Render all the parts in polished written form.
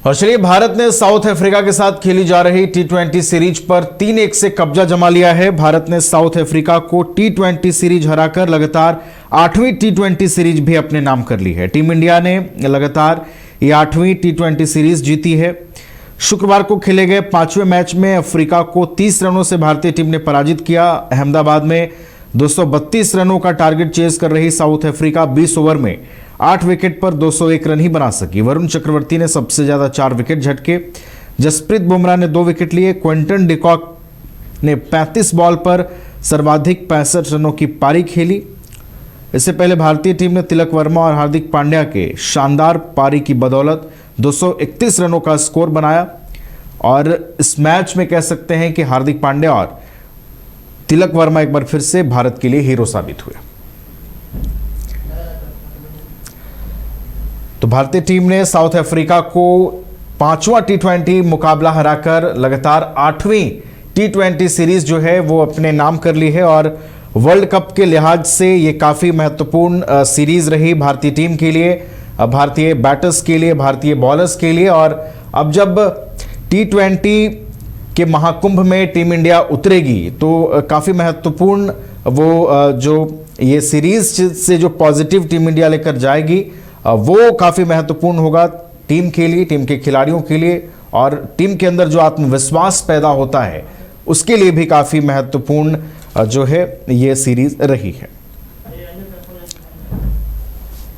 और चलिए, भारत ने साउथ अफ्रीका के साथ खेली जा रही टी20 सीरीज पर 3-1 से कब्जा जमा लिया है। भारत ने साउथ अफ्रीका को टी20 सीरीज हराकर लगातार 8वीं टी20 सीरीज भी अपने नाम कर ली है। टीम इंडिया ने लगातार ये 8वीं टी20 सीरीज जीती है। शुक्रवार को खेले गए 5वें मैच में अफ्रीका को 30 रनों से भारतीय टीम ने पराजित किया। अहमदाबाद में 232 रनों का टारगेट चेज कर रही साउथ अफ्रीका 20 ओवर में 8 विकेट पर 201 रन ही बना सकी। वरुण चक्रवर्ती ने सबसे ज्यादा 4 विकेट झटके। जसप्रीत बुमराह ने 2 विकेट लिए। क्विंटन डिकॉक ने 35 बॉल पर सर्वाधिक 65 रनों की पारी खेली। इससे पहले भारतीय टीम ने तिलक वर्मा और हार्दिक पांड्या के शानदार पारी की बदौलत 231 रनों का स्कोर बनाया और इस मैच में कह सकते हैं कि हार्दिक पांड्या और तिलक वर्मा एक बार फिर से भारत के लिए हीरो साबित हुए। तो भारतीय टीम ने साउथ अफ्रीका को 5वां टी20 मुकाबला हराकर लगातार 8वीं टी20 सीरीज जो है वो अपने नाम कर ली है और वर्ल्ड कप के लिहाज से ये काफी महत्वपूर्ण सीरीज रही भारतीय टीम के लिए, भारतीय बैटर्स के लिए, भारतीय बॉलर्स के लिए। और अब जब टी20 के महाकुंभ में टीम इंडिया उतरेगी तो काफी महत्वपूर्ण वो जो ये सीरीज से जो पॉजिटिव टीम इंडिया लेकर जाएगी वो काफी महत्वपूर्ण होगा टीम के लिए, टीम के खिलाड़ियों के लिए, और टीम के अंदर जो आत्मविश्वास पैदा होता है उसके लिए भी काफी महत्वपूर्ण जो है ये सीरीज रही है।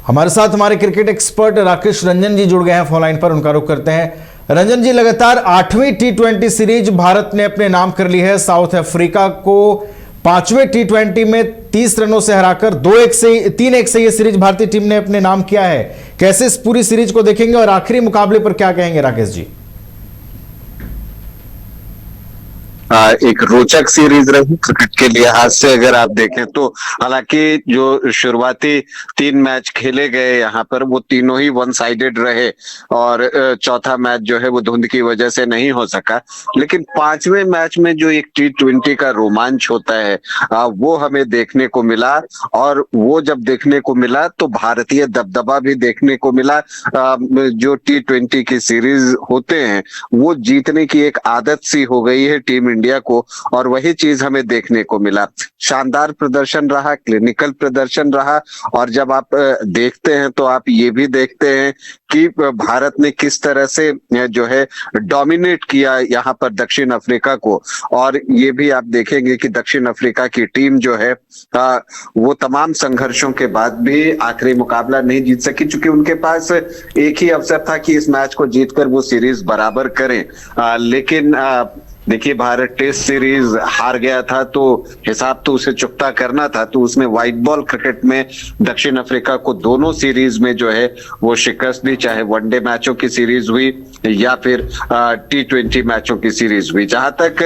हमारे साथ हमारे क्रिकेट एक्सपर्ट राकेश रंजन जी जुड़ गए हैं फोन लाइन पर, उनका रुख करते हैं। रंजन जी, लगातार 8वीं टी20 सीरीज भारत ने अपने नाम कर ली है। साउथ अफ्रीका को 5वें टी20 में 30 रनों से हराकर 3-1 से ये सीरीज भारतीय टीम ने अपने नाम किया है। कैसे इस पूरी सीरीज को देखेंगे और आखिरी मुकाबले पर क्या कहेंगे राकेश जी? एक रोचक सीरीज रही क्रिकेट के लिहाज से अगर आप देखें तो। हालांकि जो शुरुआती 3 मैच खेले गए यहाँ पर वो तीनों ही वन साइडेड रहे और चौथा मैच जो है वो धुंध की वजह से नहीं हो सका। लेकिन 5वें मैच में जो एक टी20 का रोमांच होता है वो हमें देखने को मिला, और वो जब देखने को मिला तो भारतीय दबदबा भी देखने को मिला। जो टी20 की सीरीज होते हैं वो जीतने की एक आदत सी हो गई है टीम इंडिया को, और वही चीज हमें देखने को मिला। शानदार प्रदर्शन रहा, क्लिनिकल प्रदर्शन रहा, और जब आप देखते हैं तो आप ये भी देखते हैं कि भारत ने किस तरह से जो है डोमिनेट किया यहाँ पर दक्षिण अफ्रीका को। और ये भी आप देखेंगे कि दक्षिण अफ्रीका की टीम जो है वो तमाम संघर्षों के बाद भी आखिरी मुकाबला नहीं जीत सकी, चूंकि उनके पास एक ही अवसर था कि इस मैच को जीतकर वो सीरीज बराबर करें। लेकिन देखिए, भारत टेस्ट सीरीज हार गया था तो हिसाब तो उसे चुकता करना था, तो उसमें व्हाइट बॉल क्रिकेट में दक्षिण अफ्रीका को दोनों सीरीज में जो है वो शिकस्त दी, चाहे वनडे मैचों की सीरीज हुई या फिर टी20 मैचों की सीरीज हुई। जहां तक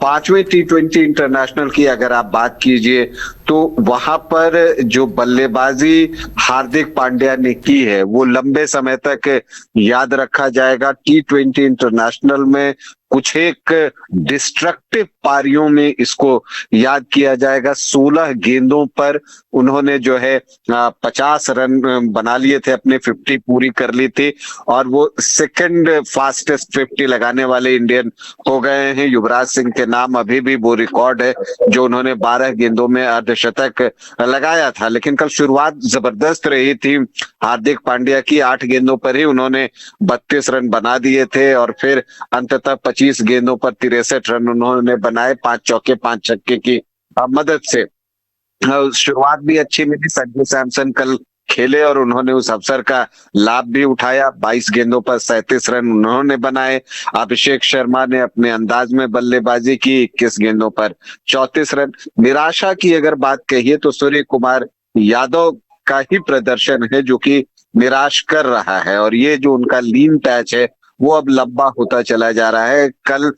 5वें टी20 इंटरनेशनल की अगर आप बात कीजिए तो वहां पर जो बल्लेबाजी हार्दिक पांड्या ने की है वो लंबे समय तक याद रखा जाएगा। टी20 इंटरनेशनल में कुछ एक डिस्ट्रक्टिव पारियों में इसको याद किया जाएगा। 16 गेंदों पर उन्होंने जो है 50 रन बना लिए थे, अपने 50 पूरी कर ली थी, और वो सेकंड फास्टेस्ट 50 लगाने वाले इंडियन हो गए हैं। युवराज सिंह के नाम अभी भी वो रिकॉर्ड है जो उन्होंने 12 गेंदों में अर्धशतक लगाया था। लेकिन कल शुरुआत जबरदस्त रही थी हार्दिक पांड्या की। 8 गेंदों पर ही उन्होंने 32 रन बना दिए थे और फिर अंततः 25 गेंदों पर 63 रन उन्होंने बनाए, 5 चौके 5 छक्के की मदद से। शुरुआत भी अच्छी मिली। संजू सैमसन कल खेले और उन्होंने उस अवसर का लाभ भी उठाया। 22 गेंदों पर 37 रन उन्होंने बनाए। अभिषेक शर्मा ने अपने अंदाज में बल्लेबाजी की, 21 गेंदों पर 34 रन। निराशा की अगर बात कहिए तो सूर्य कुमार यादव का ही प्रदर्शन है जो कि निराश कर रहा है, और ये जो उनका लीन पैच है वो अब लंबा होता चला जा रहा है। कल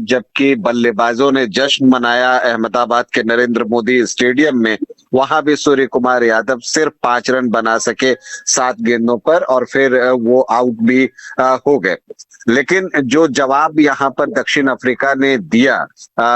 जबकि बल्लेबाजों ने जश्न मनाया अहमदाबाद के नरेंद्र मोदी स्टेडियम में, वहां भी सूर्य कुमार यादव सिर्फ 5 रन बना सके 7 गेंदों पर, और फिर वो आउट भी हो गए। लेकिन जो जवाब यहाँ पर दक्षिण अफ्रीका ने दिया,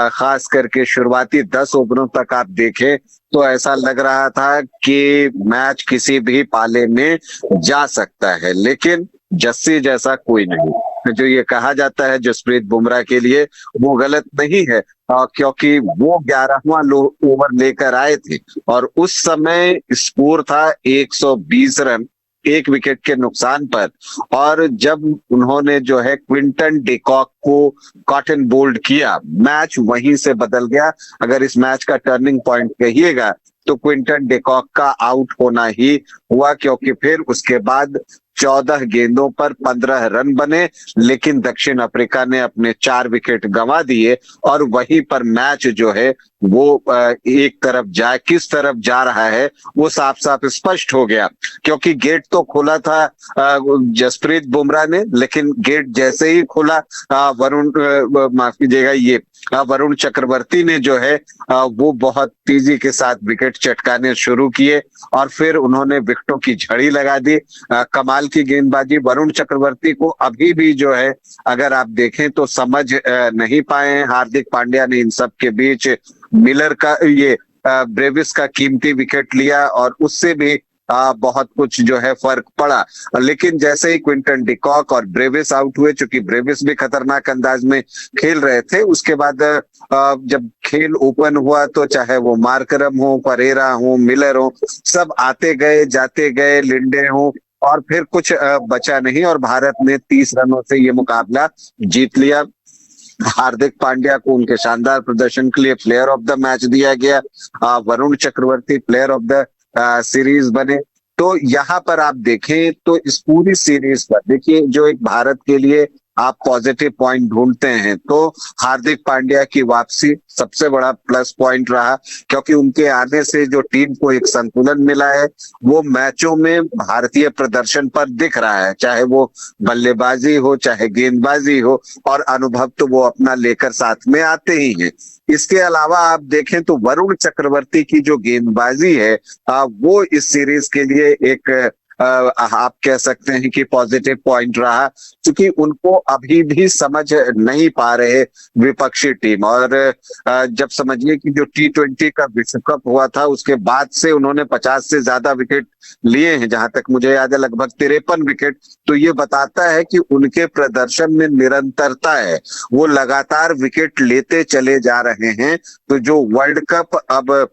खास करके शुरुआती 10 ओवरों तक आप देखें तो ऐसा लग रहा था कि मैच किसी भी पाले में जा सकता है। लेकिन जस्सी जैसा कोई नहीं। जो ये कहा जाता है जसप्रीत बुमराह के लिए, वो गलत नहीं है, क्योंकि वो 11वां ओवर लेकर आए थे और उस समय स्कोर था 120 रन, एक विकेट के नुकसान पर। और जब उन्होंने जो है क्विंटन डिकॉक को कॉटन बोल्ड किया, मैच वहीं से बदल गया। अगर इस मैच का टर्निंग पॉइंट कहिएगा तो क्विंटन डिकॉक का आउट होना ही हुआ, क्योंकि फिर उसके बाद 14 गेंदों पर 15 रन बने, लेकिन दक्षिण अफ्रीका ने अपने 4 विकेट गंवा दिए और वहीं पर मैच जो है वो एक तरफ किस तरफ जा रहा है वो साफ साफ स्पष्ट हो गया। क्योंकि गेट तो खोला था जसप्रीत बुमराह ने, लेकिन गेट जैसे ही खुला माफ कीजिएगा, ये वरुण चक्रवर्ती ने जो है वो बहुत तेजी के साथ विकेट चटकाने शुरू किए और फिर उन्होंने विकेटों की झड़ी लगा दी। कमाल की गेंदबाजी। वरुण चक्रवर्ती को अभी भी जो है अगर आप देखें तो समझ नहीं पाए हैं हार्दिक पांड्या ने इन सब के बीच। मिलर का ये ब्रेविस का कीमती विकेट लिया और उससे भी बहुत कुछ जो है फर्क पड़ा। लेकिन जैसे ही क्विंटन डिकॉक और ब्रेविस आउट हुए, चूंकि ब्रेविस भी खतरनाक अंदाज में खेल रहे थे, उसके बाद जब खेल ओपन हुआ तो चाहे वो मार्करम हो, परेरा हो, मिलर हो, सब आते गए जाते गए, लिंडे हो, और फिर कुछ बचा नहीं और भारत ने 30 रनों से ये मुकाबला जीत लिया। हार्दिक पांड्या को उनके शानदार प्रदर्शन के लिए प्लेयर ऑफ द मैच दिया गया। Varun Chakravarthy player of the series बने। तो यहाँ पर आप देखें तो इस पूरी सीरीज पर देखिए, जो एक भारत के लिए आप पॉजिटिव पॉइंट ढूंढते हैं तो हार्दिक पांड्या की वापसी सबसे बड़ा प्लस पॉइंट रहा, क्योंकि उनके आने से जो टीम को एक संतुलन मिला है वो मैचों में भारतीय प्रदर्शन पर दिख रहा है, चाहे वो बल्लेबाजी हो चाहे गेंदबाजी हो, और अनुभव तो वो अपना लेकर साथ में आते ही हैं। इसके अलावा आप देखें तो वरुण चक्रवर्ती की जो गेंदबाजी है वो इस सीरीज के लिए एक आप कह सकते हैं कि पॉजिटिव पॉइंट रहा, क्योंकि उनको अभी भी समझ नहीं पा रहे विपक्षी टीम। और जब समझिए कि जो T20 का विश्व कप हुआ था उसके बाद से उन्होंने 50 से ज्यादा विकेट लिए हैं, जहां तक मुझे याद है लगभग 53 विकेट। तो ये बताता है कि उनके प्रदर्शन में निरंतरता है, वो लगातार विकेट लेते चले जा रहे हैं। तो जो वर्ल्ड कप अब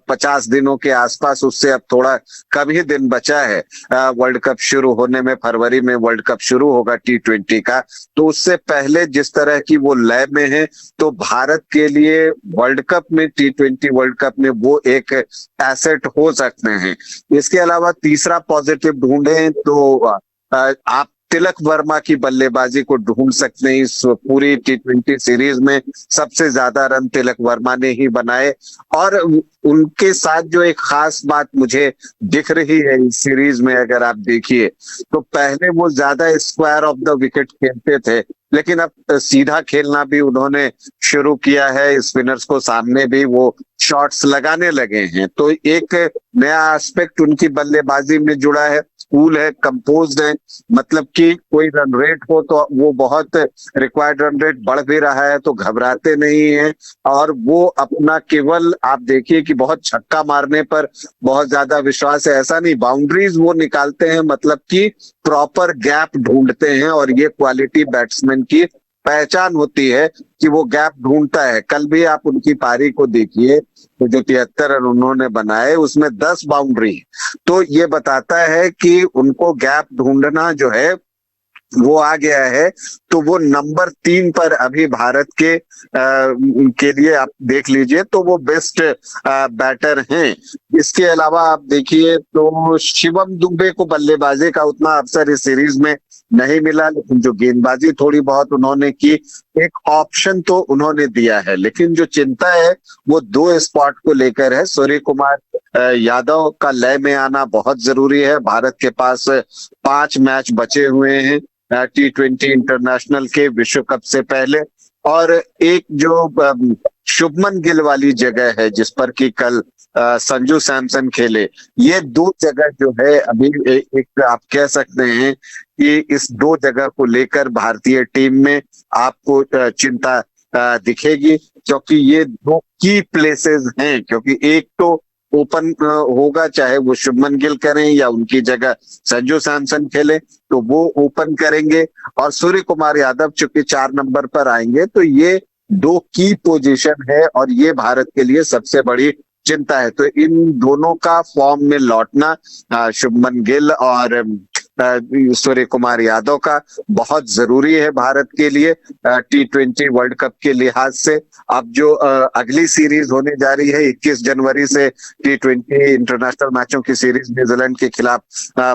50 दिनों के आसपास, उससे अब थोड़ा कम ही दिन बचा है वर्ल्ड कप शुरू होने में। फरवरी में वर्ल्ड कप शुरू होगा T20 का, तो उससे पहले जिस तरह की वो लय में है, तो भारत के लिए वर्ल्ड कप में, T20 वर्ल्ड कप में वो एक एसेट हो सकते हैं। इसके अलावा तीसरा पॉजिटिव ढूंढें तो आप तिलक वर्मा की बल्लेबाजी को ढूंढ सकते हैं। इस पूरी T20 सीरीज में सबसे ज्यादा रन तिलक वर्मा ने ही बनाए, और उनके साथ जो एक खास बात मुझे दिख रही है इस सीरीज में, अगर आप देखिए तो पहले वो ज्यादा स्क्वायर ऑफ द विकेट खेलते थे, लेकिन अब सीधा खेलना भी उन्होंने शुरू किया है। स्पिनर्स को सामने भी वो शॉट्स लगाने लगे हैं। तो एक नया एस्पेक्ट उनकी बल्लेबाजी में जुड़ा है, कूल है, कंपोज्ड है, मतलब कि कोई रन रेट हो तो वो बहुत रिक्वायर्ड रन रेट बढ़ भी रहा है तो घबराते नहीं है, और वो अपना केवल आप देखिए कि बहुत छक्का मारने पर बहुत ज्यादा विश्वास है, ऐसा नहीं, बाउंड्रीज वो निकालते हैं, मतलब कि प्रॉपर गैप ढूंढते हैं। और ये क्वालिटी बैट्समैन की पहचान होती है कि वो गैप ढूंढता है। कल भी आप उनकी पारी को देखिए तो जो 73 रन उन्होंने बनाए उसमें 10 बाउंड्री, तो ये बताता है कि उनको गैप ढूंढना जो है वो आ गया है। तो वो नंबर 3 पर अभी भारत के लिए आप देख लीजिए तो वो बेस्ट बैटर हैं। इसके अलावा आप देखिए तो शिवम दुबे को बल्लेबाजी का उतना अवसर इस सीरीज में नहीं मिला, लेकिन जो गेंदबाजी थोड़ी बहुत उन्होंने की, एक ऑप्शन तो उन्होंने दिया है। लेकिन जो चिंता है वो 2 स्पॉट को लेकर है। सूर्य कुमार यादव का लय में आना बहुत जरूरी है। भारत के पास 5 मैच बचे हुए हैं T20 इंटरनेशनल के विश्व कप से पहले, और एक जो शुभमन गिल वाली जगह है जिस पर कि कल संजू सैमसन खेले, ये 2 जगह जो है अभी एक आप कह सकते हैं कि इस 2 जगह को लेकर भारतीय टीम में आपको चिंता दिखेगी, क्योंकि ये 2 की प्लेसेस हैं। क्योंकि एक तो ओपन होगा, चाहे वो शुभमन गिल करें या उनकी जगह संजू सैमसन खेले, तो वो ओपन करेंगे। और सूर्य कुमार यादव चूंकि 4 नंबर पर आएंगे, तो ये 2 की पोजीशन है और ये भारत के लिए सबसे बड़ी चिंता है। तो इन दोनों का फॉर्म में लौटना, शुभमन गिल और सूर्य कुमार यादव का, बहुत जरूरी है भारत के लिए T20 वर्ल्ड कप के लिहाज से। अब जो अगली सीरीज होने जा रही है 21 जनवरी से, T20 इंटरनेशनल मैचों की सीरीज न्यूजीलैंड के खिलाफ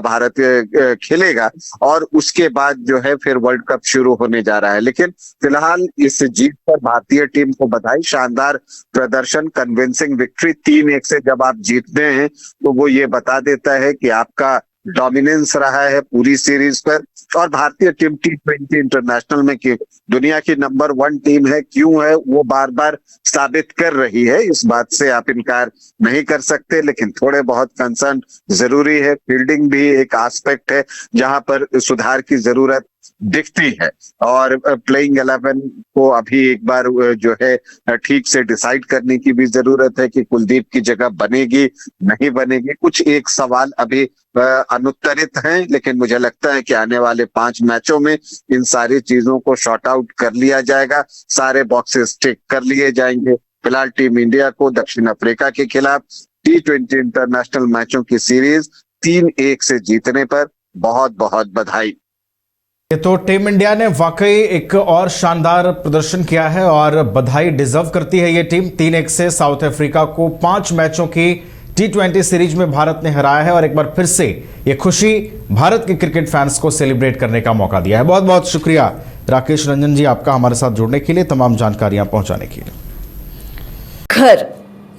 भारत खेलेगा, और उसके बाद जो है फिर वर्ल्ड कप शुरू होने जा रहा है। लेकिन फिलहाल इस जीत पर भारतीय टीम को बधाई, शानदार प्रदर्शन, कन्विंसिंग विक्ट्री। 3-1 से जब आप जीतते हैं तो वो ये बता देता है कि आपका डोमिनेंस रहा है पूरी सीरीज पर। और भारतीय टीम T20 इंटरनेशनल में कि दुनिया की नंबर 1 टीम है, क्यों है वो बार बार साबित कर रही है, इस बात से आप इनकार नहीं कर सकते। लेकिन थोड़े बहुत कंसर्न जरूरी है, फील्डिंग भी एक एस्पेक्ट है जहां पर सुधार की जरूरत दिखती है, और प्लेइंग 11 को अभी एक बार जो है ठीक से डिसाइड करने की भी जरूरत है कि कुलदीप की जगह बनेगी नहीं बनेगी। कुछ एक सवाल अभी अनुत्तरित हैं, लेकिन मुझे लगता है कि आने वाले 5 मैचों में इन सारी चीजों को शॉर्ट आउट कर लिया जाएगा, सारे बॉक्सेस टिक कर लिए जाएंगे। फिलहाल टीम इंडिया को दक्षिण अफ्रीका के खिलाफ T20 इंटरनेशनल मैचों की सीरीज 3-1 से जीतने पर बहुत बहुत बधाई। ये तो टीम इंडिया ने वाकई एक और शानदार प्रदर्शन किया है और बधाई डिजर्व करती है ये टीम। 3-1 से साउथ अफ्रीका को 5 मैचों की T20 सीरीज में भारत ने हराया है और एक बार फिर से ये खुशी भारत के क्रिकेट फैंस को सेलिब्रेट करने का मौका दिया है। बहुत बहुत शुक्रिया राकेश रंजन जी आपका हमारे साथ जुड़ने के लिए, तमाम जानकारियां पहुंचाने के लिए। घर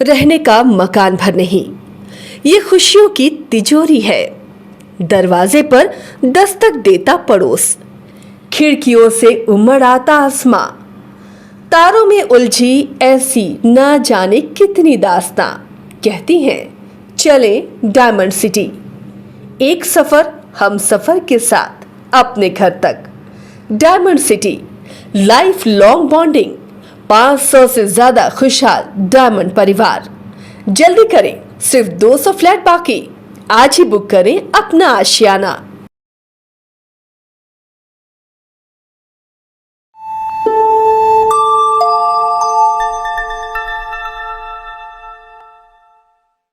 रहने का मकान भर नहीं, ये खुशियों की तिजोरी है। दरवाजे पर दस्तक देता पड़ोस, खिड़कियों से उमड़ आता आसमां, तारों में उलझी ऐसी ना जाने कितनी दास्तां। कहती हैं चले डायमंड सिटी, एक सफर हम सफर के साथ अपने घर तक। Diamond city, life long bonding, 500 से ज्यादा खुशहाल डायमंड परिवार। जल्दी करें, सिर्फ 200 फ्लैट बाकी। आज ही बुक करें अपना आशियाना।